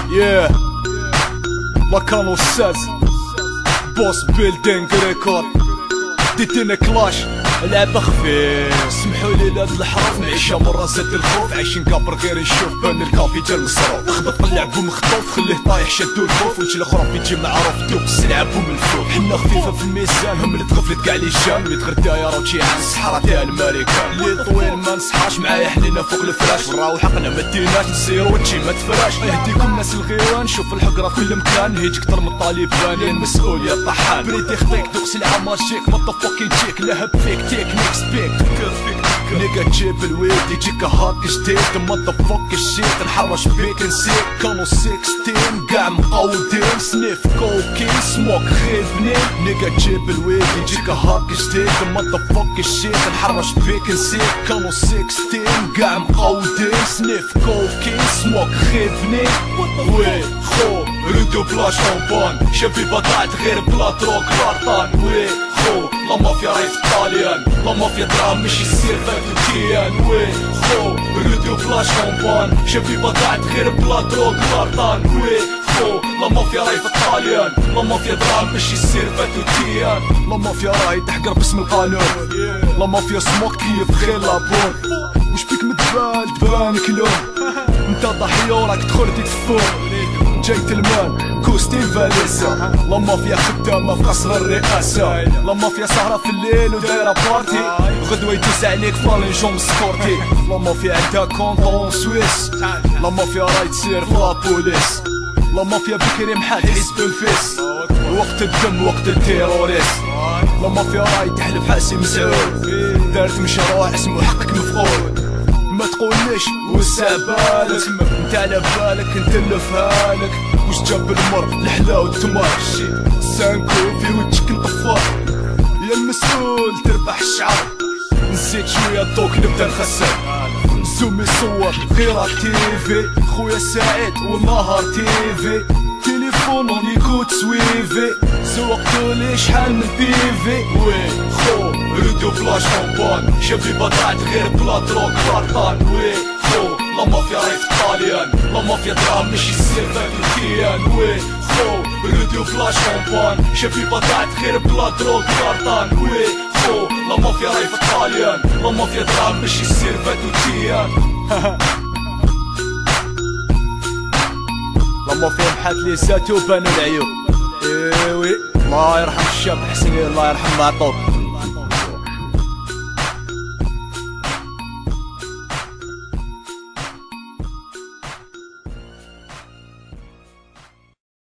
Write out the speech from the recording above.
Yeah لاكانو الساز بوس بيلدينغ ريكورد ديتينا كلاش لعبة خفيف. سمحولي لهاد الحرف نعيشها مرة زاد الخوف، عايشين كابر غير نشوف بان الكابيتال مصروف. خبط اللعب ومخطوف خليه طايح شدو الخوف، وانت الاخرى في تجي معروف دوق السلعب وملفوف. حنا خفيفة في الميزان هم اللي تغفلت كاع لي جان، اللي تغير دايرة وتجي عن الصحراء تاع الامريكان. اللي طويل ما نصحاش معايا حلينا فوق الفراش، نراو حقنا ما ديناش نسيرو وتجي ما تفراش. يهديكم ناس الغيران شوف الحقرة في كل مكان، هيج كتر من الطالبان يا المسؤول يا الطحان. بريدي خطيك دوق سلعة ماجيك ما فوكين تشيك لهب فيك تكنيك سبيك نيجا تجيب الويد يجيك هاك جديد ما فوك الشيت نحرش بيك نسيك. كانوا 16 قاع مقودين سنيف كوكين سموك خير بنين. نيجا تجيب الويد يجيك هاك جديد ما فوك الشيت نحرش بيك نسيك. كانوا 16 قاع مقودين سنيف كوكين سموك خير بنين. وي خو رودو بلاش اونبان شبي بضاعت غير بلا دروك غلطان. وي خو لا مافيا راهي في الطاليان، لا مافيا دراهم ماشي السير فاتو كيان. وي خو رودو بلاش اونبان شبي بضاعت غير بلا دروك غلطان. وي خو لا مافيا راهي في الطاليان، لا مافيا دراهم ماشي السير فاتو كيان. لا مافيا راهي تحقر باسم القانون، لا مافيا سموك كيف غير لابون. وش بيك متبان تبانك لون انت ضحية وراك دخلتي تفور. جايت المال كوستي فاليسا، لا مافيا خدامة في قصر الرئاسة. لا مافيا سهرة في الليل ودايرة بارتي، غدوة يدوس عليك فالنجوم سبورتي. لا مافيا عندها كونطون سويس، لا مافيا راهي تسير في لابوليس. لا مافيا بكري محال حزب الفيس، وقت الدم وقت التيروريست. لا مافيا راهي تحلف حاسم مسعود، دارت مشروع اسمه حقك مفقود. ما تقوليش وسابالك انت على بالك انت اللي فالك. وش جاب المر الحلا والتمر سانكو في وجهك نطفر يا المسؤول تربح الشعر. نسيت شوية الضوك نبدا نخسر زومي صور غيرك تيفي. خويا سعيد والنهار تيفي تليفون ونيكو تسويفي. سوقتولي شحال من بيفي. وي خو رودو بلاش اونبان شبي بضاعت غير بلا دروك غلطان. وي خو لا مافيا راهي في الطاليان، لا مافيا دراهم ماشي السير فاتو كيان. وي خو رودو بلاش اونبان شبي بضاعت غير بلا دروك غلطان. وي خو لا مافيا راهي في الطاليان، لا مافيا دراهم ماشي السير فاتو كيان. لا مافيا محات لي ساتو بانو العيوب. ايوي الله يرحم الشاب حسني الله يرحم معطوب.